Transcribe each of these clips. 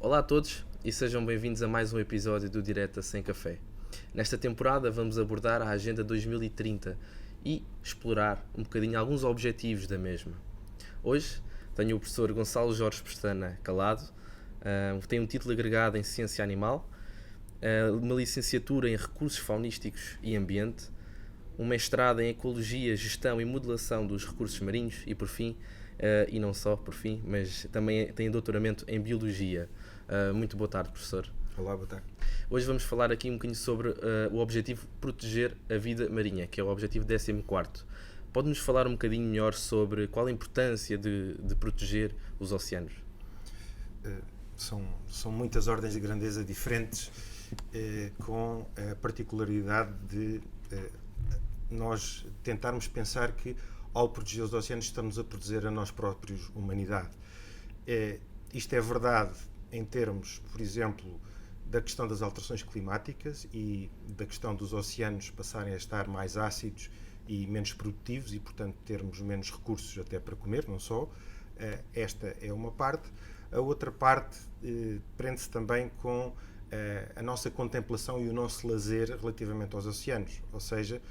Olá a todos e sejam bem-vindos a mais um episódio do Direta Sem Café. Nesta temporada vamos abordar a Agenda 2030 e explorar um bocadinho alguns objetivos da mesma. Hoje tenho o professor Gonçalo Jorge Pestana Calado, tem um título agregado em Ciência Animal, uma licenciatura em Recursos Faunísticos e Ambiente, um mestrado em Ecologia, Gestão e Modelação dos Recursos Marinhos e, por fim, e não só por fim, mas também tem doutoramento em Biologia. Muito boa tarde, professor. Olá, boa tarde. Hoje vamos falar aqui um bocadinho sobre o objetivo proteger a vida marinha, que é o objetivo 14º. Pode-nos falar um bocadinho melhor sobre qual a importância de proteger os oceanos? São muitas ordens de grandeza diferentes, com a particularidade de nós tentarmos pensar que ao proteger os oceanos estamos a proteger a nós próprios, humanidade. Isto é verdade em termos, por exemplo, da questão das alterações climáticas e da questão dos oceanos passarem a estar mais ácidos e menos produtivos e, portanto, termos menos recursos até para comer, não só. Esta é uma parte. A outra parte prende-se também com a nossa contemplação e o nosso lazer relativamente aos oceanos, ou seja,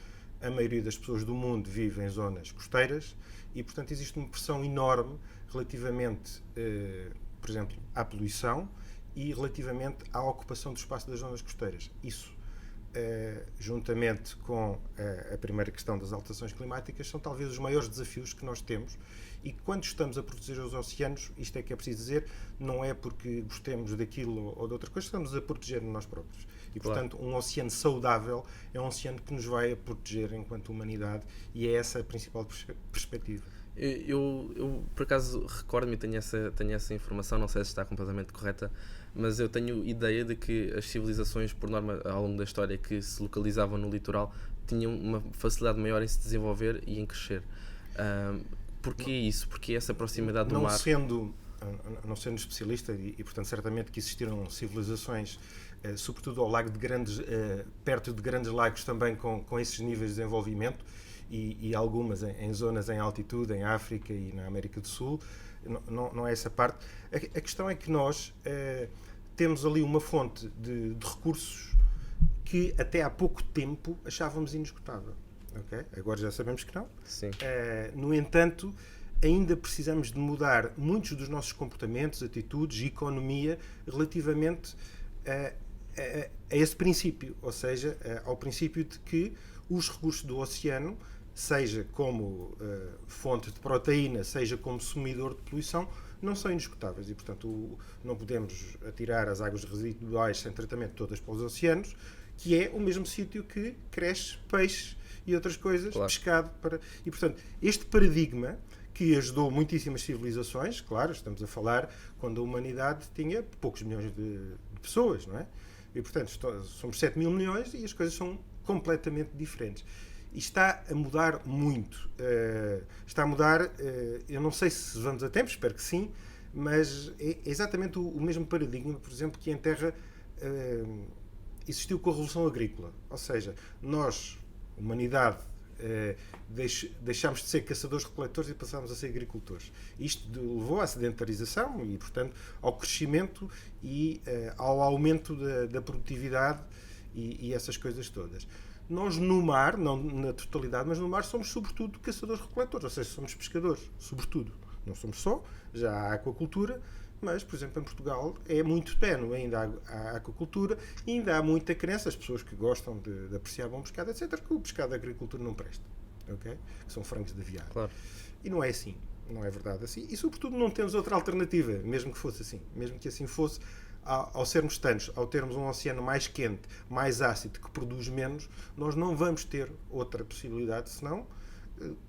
a maioria das pessoas do mundo vive em zonas costeiras e, portanto, existe uma pressão enorme relativamente, por exemplo, à poluição e relativamente à ocupação do espaço das zonas costeiras. Isso, juntamente com a primeira questão das alterações climáticas, são talvez os maiores desafios que nós temos. E quando estamos a proteger os oceanos, isto é que é preciso dizer, não é porque gostemos daquilo ou de outra coisa, estamos a proteger nor próprios. E, portanto, um oceano saudável é um oceano que nos vai a proteger enquanto humanidade e é essa a principal perspectiva. Eu por acaso, recordo-me e tenho essa informação, não sei se está completamente correta, mas eu tenho ideia de que as civilizações, por norma, ao longo da história, que se localizavam no litoral, tinham uma facilidade maior em se desenvolver e em crescer. Porquê isso? Porquê essa proximidade do mar? Não sendo especialista, e portanto certamente que existiram civilizações, sobretudo ao lago de grandes, perto de grandes lagos também com esses níveis de desenvolvimento, e algumas em zonas em altitude, em África e na América do Sul. Não é essa parte. A questão é que nós temos ali uma fonte de recursos que até há pouco tempo achávamos inesgotável. Okay? Agora já sabemos que não. Sim. No entanto, ainda precisamos de mudar muitos dos nossos comportamentos, atitudes e economia relativamente a esse princípio, ou seja, ao princípio de que os recursos do oceano, seja como fonte de proteína, seja como sumidor de poluição, não são inesgotáveis e, portanto, não podemos atirar as águas residuais sem tratamento todas para os oceanos, que é o mesmo sítio que cresce peixe e outras coisas, claro. Pescado para... E, portanto, este paradigma que ajudou muitíssimas civilizações, claro, estamos a falar quando a humanidade tinha poucos milhões de pessoas, não é? E, portanto, somos 7 mil milhões e as coisas são completamente diferentes. E está a mudar muito. Está a mudar, eu não sei se vamos a tempo, espero que sim, mas é exatamente o mesmo paradigma, por exemplo, que em terra existiu com a Revolução Agrícola. Ou seja, nós, humanidade, deixámos de ser caçadores-recoletores e passámos a ser agricultores. Isto levou à sedentarização e, portanto, ao crescimento e ao aumento da produtividade e essas coisas todas. Nós no mar, não na totalidade, mas no mar somos sobretudo caçadores-recoletores, ou seja, somos pescadores, sobretudo. Não somos só, já há aquacultura, mas, por exemplo, em Portugal é muito ténue, ainda há aquacultura e ainda há muita crença, as pessoas que gostam de apreciar bom pescado, etc., que o pescado da agricultura não presta, okay? Que são frangos de aviário. Claro. E não é assim, não é verdade assim, e sobretudo não temos outra alternativa, mesmo que fosse assim, mesmo que assim fosse, ao sermos tantos, ao termos um oceano mais quente, mais ácido, que produz menos, nós não vamos ter outra possibilidade senão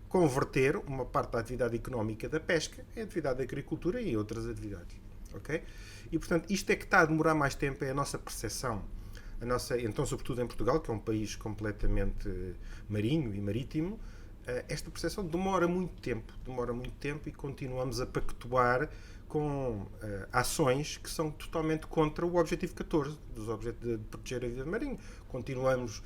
converter uma parte da atividade económica da pesca em atividade da agricultura e outras atividades. Okay? E, portanto, isto é que está a demorar mais tempo, é a nossa percepção. Então, sobretudo em Portugal, que é um país completamente marinho e marítimo, esta percepção demora muito tempo e continuamos a pactuar com ações que são totalmente contra o objetivo 14 dos objetivos de proteger a vida marinha. Continuamos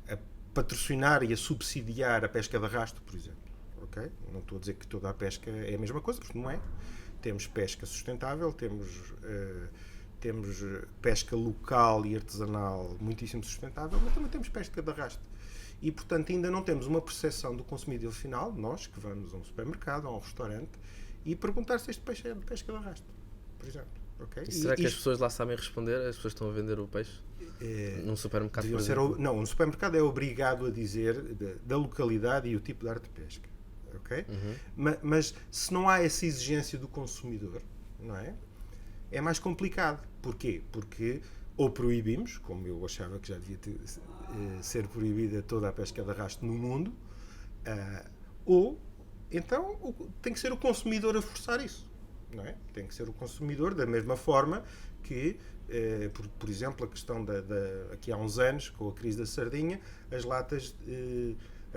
a patrocinar e a subsidiar a pesca de arrasto, por exemplo. Okay? Não estou a dizer que toda a pesca é a mesma coisa, porque não é. temos pesca sustentável, temos pesca local e artesanal muitíssimo sustentável, mas também temos pesca de arrasto. E, portanto, ainda não temos uma percepção do consumidor final, nós que vamos a um supermercado, a um restaurante, e perguntar se este peixe é de pesca de arrasto, por exemplo. Okay? E será que as pessoas lá sabem responder? As pessoas estão a vender o peixe? Num supermercado, por exemplo? Não, um supermercado é obrigado a dizer da localidade e o tipo de arte de pesca. Okay? Mas se não há essa exigência do consumidor, não é? É mais complicado. Porquê? Porque ou proibimos, como eu achava que já devia ser proibida toda a pesca de arrasto no mundo, ou então tem que ser o consumidor a forçar isso. Não é? Tem que ser o consumidor, da mesma forma que, por exemplo, a questão aqui há uns anos, com a crise da sardinha, as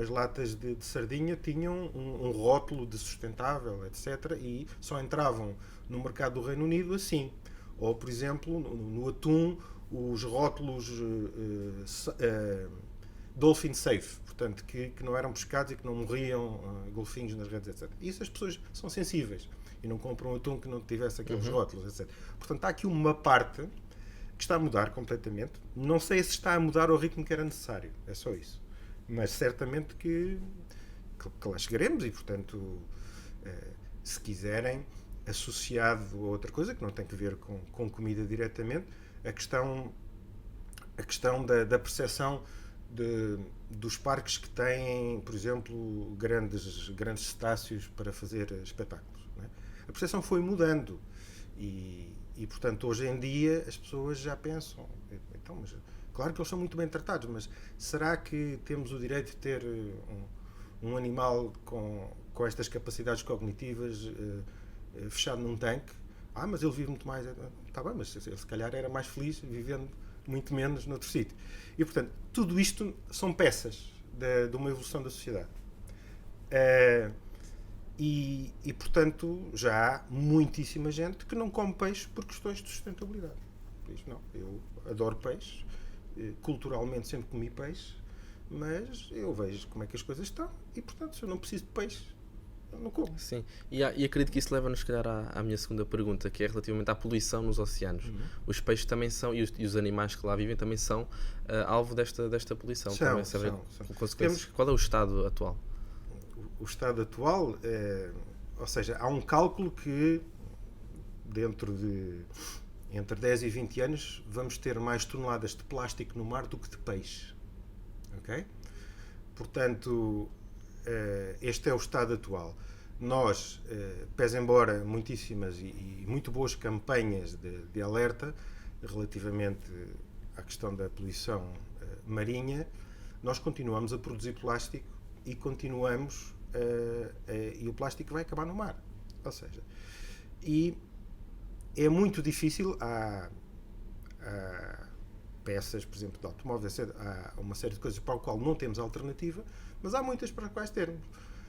latas de sardinha tinham um rótulo de sustentável, etc., e só entravam no mercado do Reino Unido assim. Ou, por exemplo, no atum, os rótulos Dolphin Safe, portanto, que não eram pescados e que não morriam golfinhos nas redes, etc. Isso as pessoas são sensíveis e não compram atum que não tivesse aqueles rótulos, etc. Portanto, há aqui uma parte que está a mudar completamente. Não sei se está a mudar ao ritmo que era necessário, é só isso. Mas certamente que lá chegaremos e, portanto, se quiserem, associado a outra coisa que não tem que ver com comida diretamente, a questão da percepção dos parques que têm, por exemplo, grandes cetáceos para fazer espetáculos. Não é? A percepção foi mudando e, portanto, hoje em dia as pessoas já pensam, então, mas claro que eles são muito bem tratados, mas será que temos o direito de ter um animal com estas capacidades cognitivas fechado num tanque? Mas ele vive muito mais. Está bem, mas ele se calhar era mais feliz vivendo muito menos noutro sítio. E, portanto, tudo isto são peças de uma evolução da sociedade. E, portanto, já há muitíssima gente que não come peixe por questões de sustentabilidade. Diz, não, eu adoro peixe, culturalmente sempre comi peixe, mas eu vejo como é que as coisas estão e, portanto, se eu não preciso de peixe, eu não como. Sim, e acredito que isso leva-nos, se calhar, à minha segunda pergunta, que é relativamente à poluição nos oceanos. Os peixes também são, e os animais que lá vivem também são alvo desta poluição. São. Qual é o estado atual? O estado atual, ou seja, há um cálculo que entre 10 e 20 anos vamos ter mais toneladas de plástico no mar do que de peixe. Ok? Portanto, este é o estado atual. Nós, pese embora muitíssimas e muito boas campanhas de alerta relativamente à questão da poluição marinha, nós continuamos a produzir plástico e continuamos e o plástico vai acabar no mar. Ou seja, e é muito difícil, há peças, por exemplo, de automóveis, há uma série de coisas para o qual não temos alternativa, mas há muitas para as quais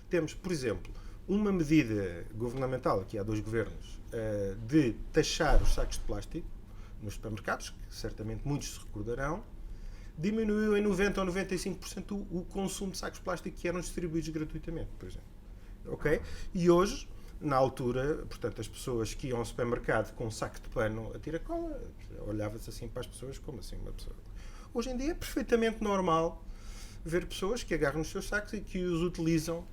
temos, por exemplo, uma medida governamental, aqui há 2 governos, de taxar os sacos de plástico nos supermercados, que certamente muitos se recordarão, diminuiu em 90% ou 95% o consumo de sacos de plástico que eram distribuídos gratuitamente, por exemplo. Ok? E hoje, na altura, portanto, as pessoas que iam ao supermercado com um saco de pano a tiracola, olhava-se assim para as pessoas como assim uma pessoa. Hoje em dia é perfeitamente normal ver pessoas que agarram os seus sacos e que os utilizam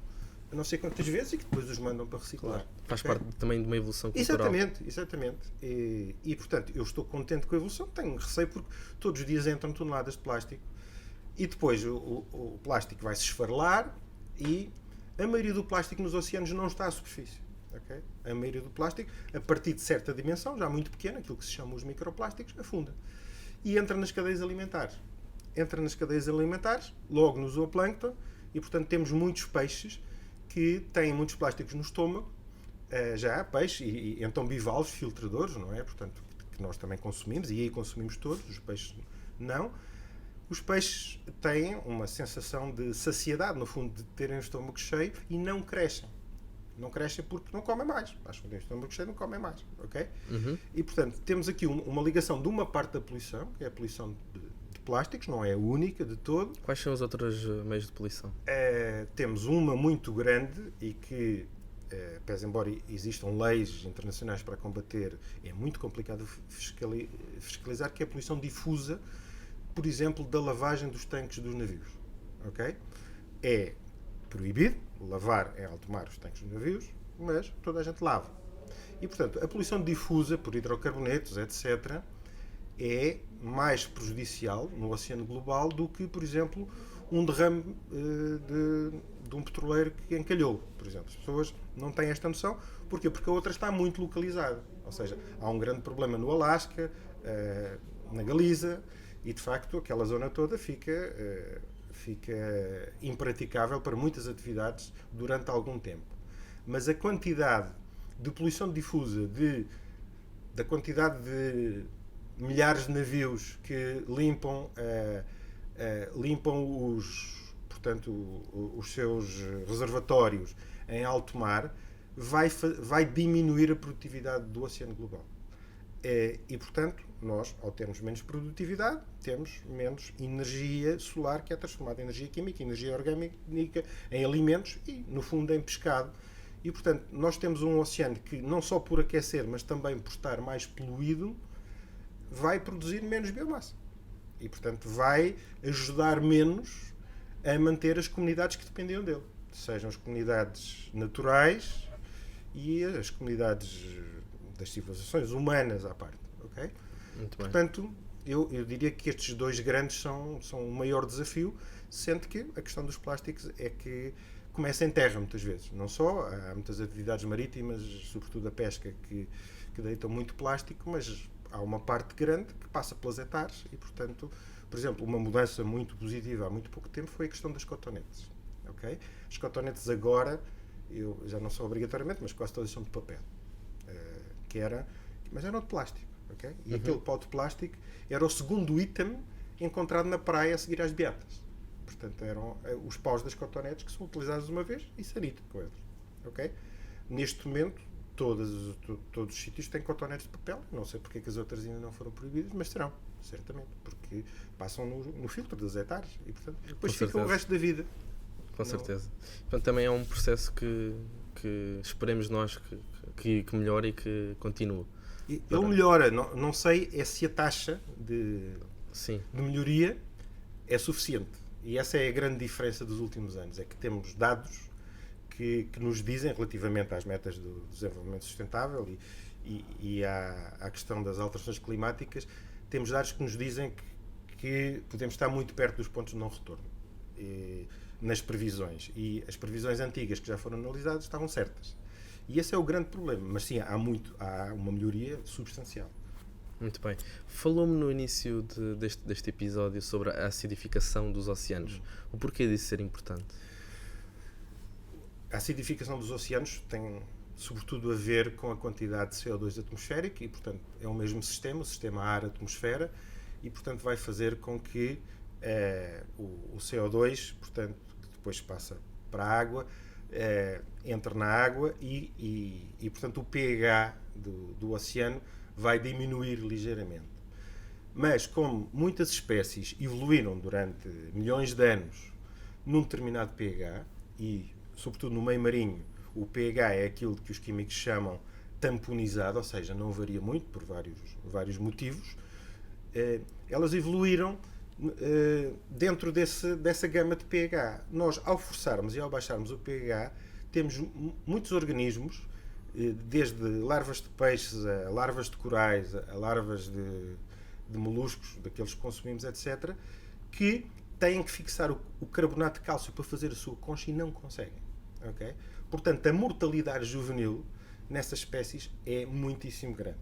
não sei quantas vezes e que depois os mandam para reciclar. Claro. Faz parte também de uma evolução cultural. Exatamente. E, portanto, eu estou contente com a evolução, tenho receio porque todos os dias entram toneladas de plástico e depois o plástico vai se esfarelar e a maioria do plástico nos oceanos não está à superfície. Okay? A maioria do plástico, a partir de certa dimensão, já muito pequena, aquilo que se chama os microplásticos, afunda. E entra nas cadeias alimentares. Logo no zooplâncton, e portanto temos muitos peixes que têm muitos plásticos no estômago, já há peixe, e então bivalves, filtradores, não é? Portanto, que nós também consumimos, e aí consumimos todos, os peixes não. Os peixes têm uma sensação de saciedade, no fundo, de terem o estômago cheio e não crescem. Não crescem porque não comem mais. Acham que têm o estômago cheio, não comem mais. Ok? E, portanto, temos aqui uma ligação de uma parte da poluição, que é a poluição de plásticos, não é a única de todo. Quais são os outros meios de poluição? Temos uma muito grande e que pese embora existam leis internacionais para combater, é muito complicado fiscalizar, que é a poluição difusa, por exemplo, da lavagem dos tanques dos navios. Okay? É proibido lavar em alto mar os tanques dos navios, mas toda a gente lava. E, portanto, a poluição difusa por hidrocarbonetos, etc., é mais prejudicial no oceano global do que, por exemplo, um derrame de um petroleiro que encalhou, por exemplo. As pessoas não têm esta noção. Porquê? Porque a outra está muito localizada. Ou seja, há um grande problema no Alasca, na Galiza, e, de facto, aquela zona toda fica impraticável para muitas atividades durante algum tempo. Mas a quantidade de poluição difusa, da quantidade de milhares de navios que limpam os seus reservatórios em alto mar, vai diminuir a produtividade do oceano global. E, portanto, nós, ao termos menos produtividade, temos menos energia solar, que é transformada em energia química, energia orgânica, em alimentos e, no fundo, em pescado. E, portanto, nós temos um oceano que, não só por aquecer, mas também por estar mais poluído, vai produzir menos biomassa. E, portanto, vai ajudar menos a manter as comunidades que dependiam dele. Sejam as comunidades naturais e as comunidades das civilizações humanas à parte. Okay? Muito bem. Portanto, eu diria que estes dois grandes são o maior desafio, sendo que a questão dos plásticos é que começa em terra, muitas vezes. Não só, há muitas atividades marítimas, sobretudo a pesca, que deitam muito plástico, mas há uma parte grande que passa pelas hectares e, portanto, por exemplo, uma mudança muito positiva há muito pouco tempo foi a questão das cotonetes. Okay? As cotonetes agora, já não são obrigatoriamente, mas quase todas são de papel. Mas eram de plástico. Okay? E aquele pau de plástico era o segundo item encontrado na praia a seguir às beatas. Portanto, eram os paus das cotonetes que são utilizados uma vez e sanita com eles. Okay? Neste momento, todos os sítios têm cotonetes de papel. Não sei porque é que as outras ainda não foram proibidas, mas serão, certamente, porque passam no filtro das hectares e, portanto, depois fica o resto da vida. Com certeza. Portanto, também é um processo que esperemos nós que melhore e que continue. Ele melhora. Não sei se a taxa de melhoria é suficiente. E essa é a grande diferença dos últimos anos. É que temos dados que nos dizem, relativamente às metas do desenvolvimento sustentável e à questão das alterações climáticas, temos dados que nos dizem que podemos estar muito perto dos pontos de não retorno nas previsões. E as previsões antigas que já foram analisadas estavam certas. E esse é o grande problema. Mas sim, há uma melhoria substancial. Muito bem. Falou-me no início deste episódio sobre a acidificação dos oceanos. O porquê disso ser importante? A acidificação dos oceanos tem sobretudo a ver com a quantidade de CO2 atmosférico e, portanto, é o mesmo sistema, o sistema ar-atmosfera, e, portanto, vai fazer com que o CO2, portanto, que depois passa para a água, entre na água e portanto, o pH do oceano vai diminuir ligeiramente. Mas, como muitas espécies evoluíram durante milhões de anos num determinado pH, e, sobretudo no meio marinho, o pH é aquilo que os químicos chamam tamponizado, ou seja, não varia muito por vários motivos, elas evoluíram dentro dessa gama de pH. Nós, ao forçarmos e ao baixarmos o pH, temos muitos organismos, desde larvas de peixes a larvas de corais, a larvas de moluscos, daqueles que consumimos, etc., que têm que fixar o carbonato de cálcio para fazer a sua concha e não conseguem. Okay? Portanto, a mortalidade juvenil nessas espécies é muitíssimo grande.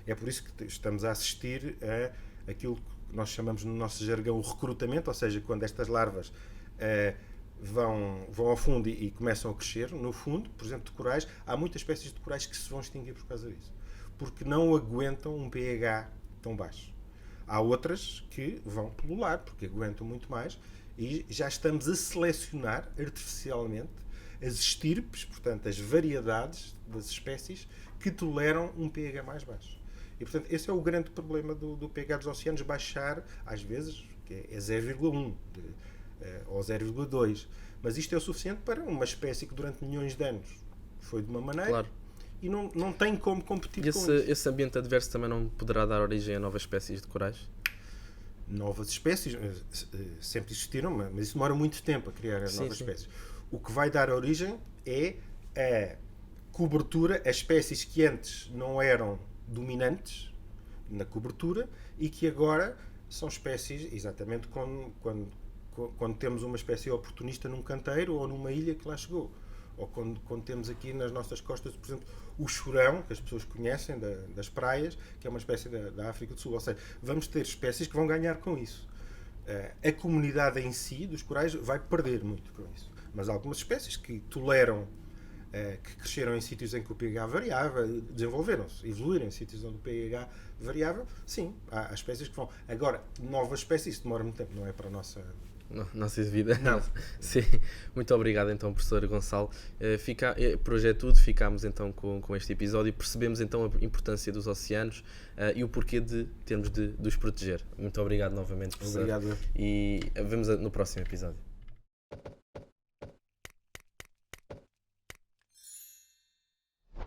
É por isso que estamos a assistir a aquilo que nós chamamos no nosso jargão o recrutamento, ou seja, quando estas larvas vão ao fundo e começam a crescer no fundo, por exemplo, de corais, há muitas espécies de corais que se vão extinguir por causa disso, porque não aguentam um pH tão baixo. Há outras que vão pulular, porque aguentam muito mais, e já estamos a selecionar artificialmente as estirpes, portanto, as variedades das espécies que toleram um pH mais baixo. E, portanto, esse é o grande problema do pH dos oceanos, baixar, às vezes, que é 0,1 ou 0,2. Mas isto é o suficiente para uma espécie que durante milhões de anos foi de uma maneira, Claro. e não tem como competir E com isso. esse ambiente adverso também não poderá dar origem a novas espécies de corais? Novas espécies sempre existiram, mas isso demora muito tempo a criar as novas espécies. O que vai dar origem é a cobertura, as espécies que antes não eram dominantes na cobertura e que agora são espécies, exatamente quando temos uma espécie oportunista num canteiro ou numa ilha que lá chegou. Ou quando temos aqui nas nossas costas, por exemplo, o chorão, que as pessoas conhecem das praias, que é uma espécie da África do Sul. Ou seja, vamos ter espécies que vão ganhar com isso. A comunidade em si dos corais vai perder muito com isso. Mas algumas espécies que toleram, que cresceram em sítios em que o pH variava, desenvolveram-se, evoluíram em sítios onde o pH variava, sim, há espécies que vão. Agora, novas espécies, isso demora muito tempo, não é para a nossa... Nossa vida. Não. Sim. Muito obrigado então, professor Gonçalo. Por hoje é tudo. Ficámos então com este episódio e percebemos então a importância dos oceanos e o porquê de termos de os proteger. Muito obrigado novamente, professor. Obrigado. E vemos no próximo episódio.